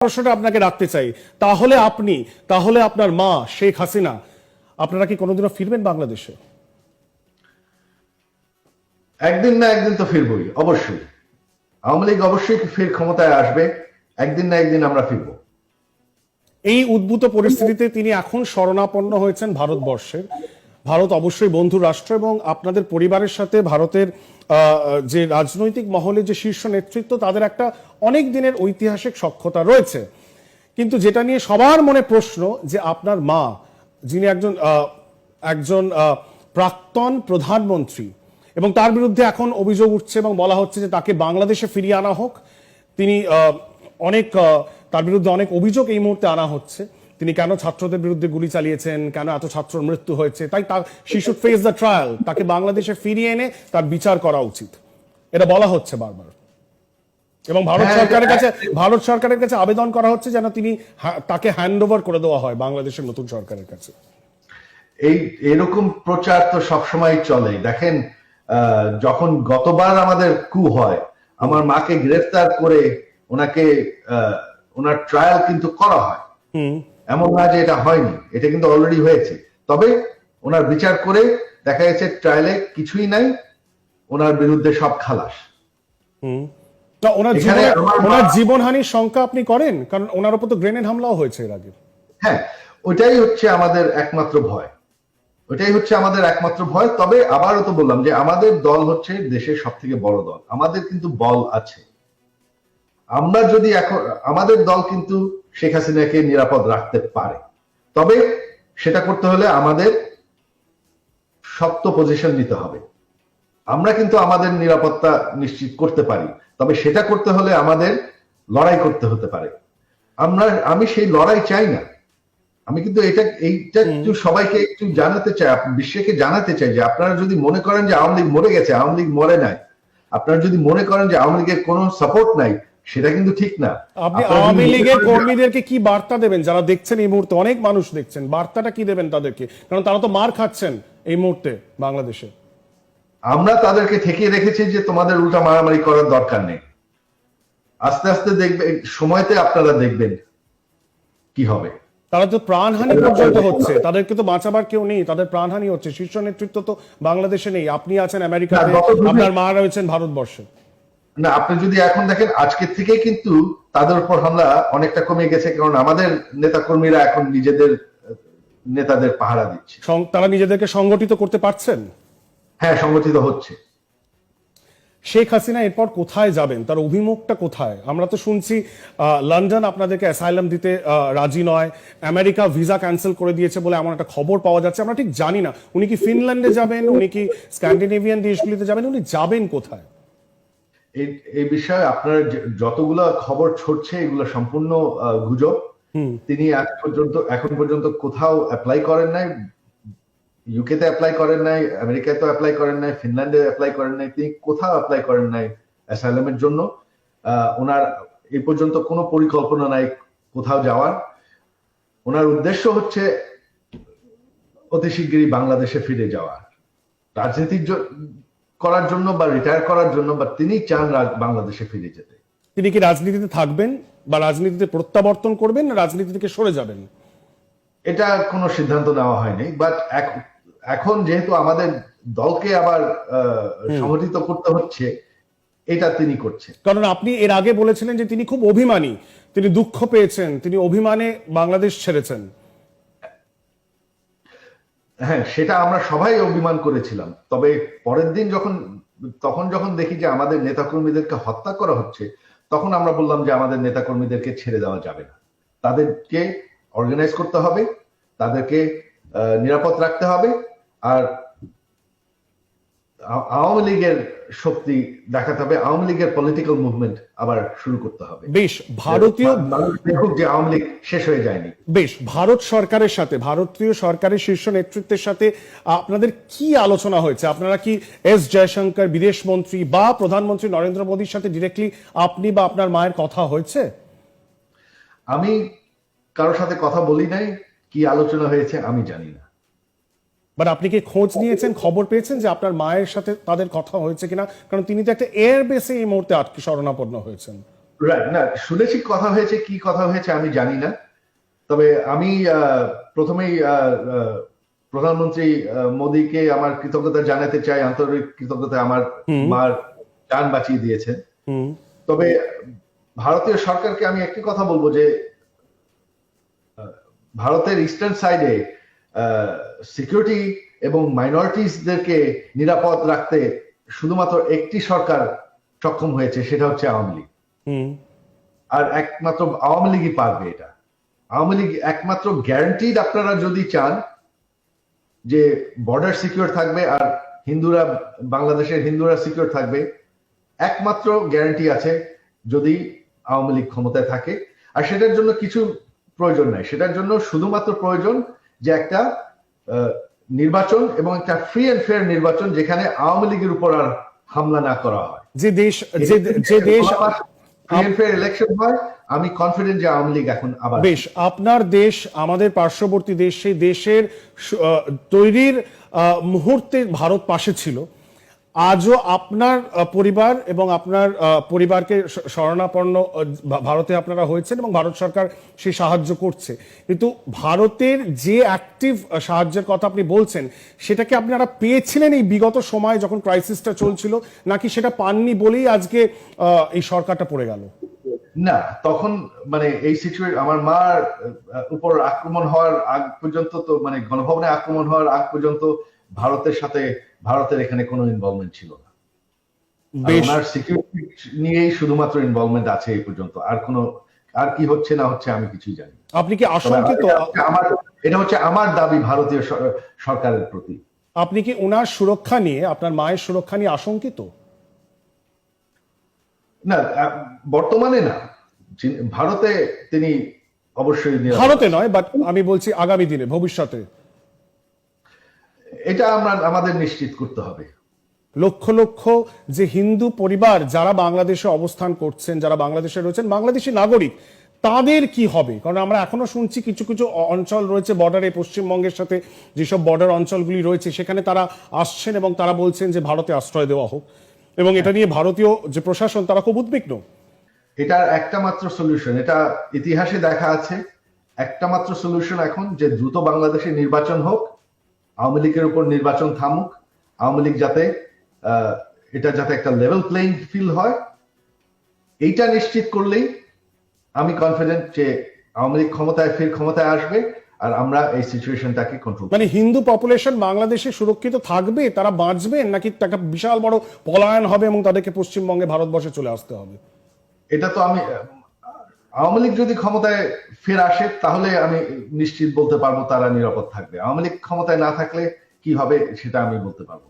প্রশ্নটা আপনাকে রাখতে চাই, তাহলে আপনার মা শেখ হাসিনা, আপনারা কি কোনোদিনও ফিরবেন বাংলাদেশে? একদিন না একদিন তো ফিরবই, অবশ্যই। আওয়ামী লীগ অবশ্যই ফের ক্ষমতায় আসবে, একদিন না একদিন আমরা ফিরবো। এই উদ্ভূত পরিস্থিতিতে তিনি এখন শরণাপন্ন হয়েছেন ভারতবর্ষের। ভারত অবশ্যই বন্ধু রাষ্ট্র এবং আপনাদের পরিবারের সাথে ভারতের যে রাজনৈতিক মহলে যে শীর্ষ নেতৃত্ব, তাদের একটা অনেক দিনের ঐতিহাসিক সখ্যতা রয়েছে। কিন্তু যেটা নিয়ে সবার মনে প্রশ্ন, যে আপনার মা, যিনি একজন একজন প্রাক্তন প্রধানমন্ত্রী, এবং তার বিরুদ্ধে এখন অভিযোগ উঠছে এবং বলা হচ্ছে যে তাকে বাংলাদেশে ফিরিয়ে আনা হোক। তিনি তার বিরুদ্ধে অনেক অভিযোগ এই মুহূর্তে আনা হচ্ছে। তিনি কেন ছাত্রদের বিরুদ্ধে গুলি চালিয়েছেন, কেন এত ছাত্রর মৃত্যু হয়েছে, তাই she should face the trial. তাকে বাংলাদেশে ফিরিয়ে এনে তার বিচার করা উচিত, এটা বলা হচ্ছে বারবার। এবং ভারত সরকারের কাছে আবেদন করা হচ্ছে যেন তাকে হ্যান্ড ওভার করে দেওয়া হয় বাংলাদেশের নতুন সরকারের কাছে। এরকম প্রচার তো সবসময় চলে। দেখেন, যখন গতবার আমাদের কু হয়, আমার মাকে গ্রেফতার করে ওনাকে ওনার ট্রায়াল কিন্তু করা হয়। এমন না যে এটা হয়নি, এটা কিন্তু অলরেডি হয়েছে। তবে ওনার বিচার করে দেখা গেছে ট্রায়ালে কিছুই নাই, ওনার বিরুদ্ধে সব খালাস। ওনার জীবনহানির শঙ্কা আপনি করেন? কারণ ওনার উপর তো গ্রেনেড হামলাও হয়েছে এর আগে। হ্যাঁ, ওইটাই হচ্ছে আমাদের একমাত্র ভয়, তবে আবারও তো বললাম যে আমাদের দল হচ্ছে দেশের সব থেকে বড় দল, আমাদের কিন্তু বল আছে। আমরা যদি এখন, আমাদের দল কিন্তু শেখ হাসিনাকে নিরাপদ রাখতে পারে, তবে সেটা করতে হলে আমাদের শক্ত পজিশন নিতে হবে। আমরা কিন্তু আমাদের নিরাপত্তা নিশ্চিত করতে পারি, তবে সেটা করতে হলে আমাদের লড়াই করতে হতে পারে। আমি সেই লড়াই চাই না। আমি কিন্তু এইটা একটু সবাইকে একটু জানাতে চাই, বিশ্বকে জানাতে চাই যে আপনারা যদি মনে করেন যে আওয়ামী লীগ মরে গেছে, আওয়ামী লীগ মরে নাই। আপনারা যদি মনে করেন যে আওয়ামী লীগের কোনো সাপোর্ট নাই, সেটা কিন্তু ঠিক না। আপনি আওয়ামী লীগের কর্মীদেরকে কি বার্তা দেবেন? যারা দেখছেন এই মুহূর্তে, অনেক মানুষ দেখছেন, বার্তাটা কি দেবেন তাদেরকে? কারণ তারা তো মার খাচ্ছেন এই মুহূর্তে বাংলাদেশে। আমরা তাদেরকে ঠেকিয়ে রেখেছি যে তোমাদের উল্টা মারামারি করার দরকার নেই। আস্তে আস্তে দেখবে, সময়তে আপনারা দেখবেন কি হবে। তারা তো প্রাণহানি পর্যন্ত হচ্ছে, তাদেরকে তো বাঁচাবার কেউ নেই, তাদের প্রাণহানি হচ্ছে। শীর্ষ নেতৃত্ব তো বাংলাদেশে নেই, আপনি আছেন আমেরিকাতে, আপনার মা রয়েছেন ভারতবর্ষে। না, আপনি যদি এখন দেখেন, আজকের থেকে কিন্তু তাদের উপর হামলা অনেকটা কমে গেছে, কারণ আমাদের নেতাকর্মীরা এখন নিজেদের নেতাদের পাহারা দিচ্ছে। তারা নিজেদেরকে সংগঠিত করতে পারছেন। হ্যাঁ, সংগঠিত হচ্ছে। শেখ হাসিনা এরপর কোথায় যাবেন? তার অভিমুখটা কোথায়? আমরা তো শুনছি লন্ডন আপনাদেরকে অ্যাসাইলাম দিতে রাজি নয়, আমেরিকা ভিসা ক্যান্সেল করে দিয়েছে বলে এমন একটা খবর পাওয়া যাচ্ছে। আমরা ঠিক জানি না উনি কি ফিনল্যান্ডে যাবেন, উনি কি স্ক্যান্ডিনেভিয়ান দেশগুলিতে যাবেন, উনি যাবেন কোথায়? এই বিষয়ে আপনার যতগুলো খবর ছড়ছে, এগুলো সম্পূর্ণ গুজব। তিনি এখন পর্যন্ত কোথাও অ্যাপ্লাই করেন নাই। ইউকেতে অ্যাপ্লাই করেন নাই, আমেরিকায় তো অ্যাপ্লাই করেন নাই, ফিনল্যান্ডে অ্যাপ্লাই করেন নাই, তিনি কোথাও অ্যাপ্লাই করেন নাই অ্যাসাইলামের জন্য। ওনার এই পর্যন্ত কোনো পরিকল্পনা নাই কোথাও যাওয়ার। ওনার উদ্দেশ্য হচ্ছে অতি শীঘ্রই বাংলাদেশে ফিরে যাওয়া, রাজনীতি করার জন্য বা রিটায়ার করার জন্য, বা তিনি চান বাংলাদেশে ফিরে যেতে। তিনি কি রাজনীতিতে থাকবেন বা রাজনীতিতে প্রত্যাবর্তন করবেন, না রাজনীতি থেকে সরে যাবেন? এটা কোনো সিদ্ধান্ত নেওয়া হয়নি, বাট এখন যেহেতু আমাদের দলকে আবার সংগঠিত করতে হচ্ছে, এটা তিনি করছেন। কারণ আপনি এর আগে বলেছিলেন যে তিনি খুব অভিমানী, তিনি দুঃখ পেয়েছেন, তিনি অভিমানে বাংলাদেশ ছেড়েছেন। হ্যাঁ, সেটা আমরা সবাই অভিমান করেছিলাম। তবে পরের দিন যখন দেখি যে আমাদের নেতাকর্মীদেরকে হত্যা করা হচ্ছে, তখন আমরা বললাম যে আমাদের নেতাকর্মীদেরকে ছেড়ে দেওয়া যাবে না, তাদেরকে অর্গানাইজ করতে হবে, তাদেরকে নিরাপদ রাখতে হবে, আর আওয়ামী লীগের শক্তি দেখাতে হবে, আওয়ামী লীগের পলিটিক্যাল মুভমেন্ট আবার শুরু করতে হবে। বেশ, ভারতীয় দেখুক যে আওয়ামী লীগ শেষ হয়ে যায়নি। বেশ, ভারত সরকারের সাথে, ভারতীয় সরকারের শীর্ষ নেতৃত্বের সাথে আপনাদের কি আলোচনা হয়েছে? আপনারা কি এস জয়শঙ্কর বিদেশ মন্ত্রী বা প্রধানমন্ত্রী নরেন্দ্র মোদীর সাথে ডিরেক্টলি আপনি বা আপনার মায়ের কথা হয়েছে? আমি কারোর সাথে কথা বলি নাই, কি আলোচনা হয়েছে আমি জানি না। বাট আপনি কি খোঁজ নিয়েছেন, খবর পেয়েছেন যে আপনার মায়ের সাথে তাদের কথা হয়েছে কিনা? কারণ তিনি তো একটা এয়ার বেসে এই মুহূর্তে শরণাপন্ন হয়েছেন। রাইট, না শুনেছি কথা হয়েছে, কি কথা হয়েছে আমি জানি না। তবে আমি প্রথমেই প্রধানমন্ত্রী মোদীকে আমার কৃতজ্ঞতা জানাতে চাই, আন্তরিক কৃতজ্ঞতা। আমার মার জান বাঁচিয়ে দিয়েছেন। হুম তবে ভারতীয় সরকারকে আমি একটি কথা বলবো যে ভারতের ইস্টার্ন সাইডে সিকিউরিটি এবং মাইনরিটিসদেরকে নিরাপদ রাখতে শুধুমাত্র একটি সরকার সক্ষম হয়েছে, সেটা হচ্ছে আওয়ামী লীগ। হুম আর একমাত্র আওয়ামী লীগই পারবে এটা। আওয়ামী লীগ একমাত্র গ্যারান্টিড, আপনারা যদি চান যে বর্ডার সিকিউর থাকবে আর হিন্দুরা, বাংলাদেশের হিন্দুরা সিকিউর থাকবে, একমাত্র গ্যারান্টি আছে যদি আওয়ামী লীগ ক্ষমতায় থাকে। আর সেটার জন্য কিছু প্রয়োজন নাই, সেটার জন্য শুধুমাত্র প্রয়োজন যে একটা নির্বাচন, এবং একটা ফ্রি অ্যান্ড ফেয়ার নির্বাচন, যেখানে আওয়ামী লীগের উপর আর হামলা না করা হয়। যে দেশ ফ্রি অ্যান্ড ফেয়ার ইলেকশন হয়, আমি কনফিডেন্ট যে আওয়ামী লীগ এখন আবার। বেশ, আপনার দেশ আমাদের পার্শ্ববর্তী দেশ, সেই দেশের তৈরির মুহূর্তে ভারত পাশে ছিল। আজও আপনার পরিবার এবং আপনার পরিবারকে শরণাপন্ন ভারতে আপনারা হয়েছেন এবং ভারত সরকার সেই সাহায্য করছে, কিন্তু ভারতের যে অ্যাক্টিভ সাহায্যের কথা আপনি বলছেন, সেটাকে আপনারা পেয়েছিলেন এই বিগত সময় যখন ক্রাইসিসটা চলছিল, নাকি সেটা পাননি বলেই আজকে এই সরকারটা পড়ে গেল? না, তখন মানে এই সিচুয়েশন, আমার মার উপর আক্রমণ হওয়ার আগ পর্যন্ত, তো মানে গণভবনে আক্রমণ হওয়ার আগ পর্যন্ত ভারতের সাথে, ভারতের এখানে কোনো ইনভলভমেন্ট ছিল না। ওনার সিকিউরিটি নিয়েই শুধুমাত্র ইনভলভমেন্ট আছে এই পর্যন্ত। আর কোনো, আর কি হচ্ছে না হচ্ছে আমি কিছুই জানি। আপনি কি আশঙ্কিত? এটা হচ্ছে আমার দাবি ভারতীয় সরকারের প্রতি। আপনি কি ওনার সুরক্ষা নিয়ে, আপনার মায়ের সুরক্ষা নিয়ে আশঙ্কিত? না, বর্তমানে না, ভারতে তিনি অবশ্যই ভারতে নয়, বাট আমি বলছি আগামী দিনে, ভবিষ্যতে এটা আমাদের নিশ্চিত করতে হবে। লক্ষ লক্ষ যে হিন্দু পরিবার যারা বাংলাদেশে অবস্থান করছেন, যারা বাংলাদেশে রয়েছেন, বাংলাদেশি নাগরিক, তাদের কি হবে? কারণ আমরা এখনো শুনছি কিছু কিছু অঞ্চল রয়েছে বর্ডারে, পশ্চিমবঙ্গের সাথে যেসব বর্ডার অঞ্চলগুলি রয়েছে, সেখানে তারা আসছেন এবং তারা বলছেন যে ভারতে আশ্রয় দেওয়া হোক, এবং এটা নিয়ে ভারতীয় যে প্রশাসন তারা খুব উদ্বিগ্ন। এটার একটা মাত্র সলিউশন, এটা ইতিহাসে দেখা আছে, একটা মাত্র সলিউশন এখন, যে দ্রুত বাংলাদেশে নির্বাচন হোক, আওয়ামী লীগের উপর নির্বাচন থামুক, আওয়ামী লীগ যাতে এটা যাতে একটা লেভেল প্লেইং ফিল্ড হয়, এইটা নিশ্চিত করলেই আমি কনফিডেন্ট যে আওয়ামী লীগ ক্ষমতায় আসবে আর আমরা এই সিচুয়েশনটাকে কন্ট্রোল। মানে হিন্দু পপুলেশন বাংলাদেশে সুরক্ষিত থাকবে, তারা বাঁচবেন, নাকি একটা বিশাল বড় পলায়ন হবে এবং তাদেরকে পশ্চিমবঙ্গে, ভারতবর্ষে চলে আসতে হবে? এটা তো আমি, আওয়ামী লীগ যদি ক্ষমতায় ফের আসে তাহলে আমি নিশ্চিত বলতে পারবো তারা নিরাপদ থাকবে। আওয়ামী লীগ ক্ষমতায় না থাকলে কি হবে সেটা আমি বলতে পারবো।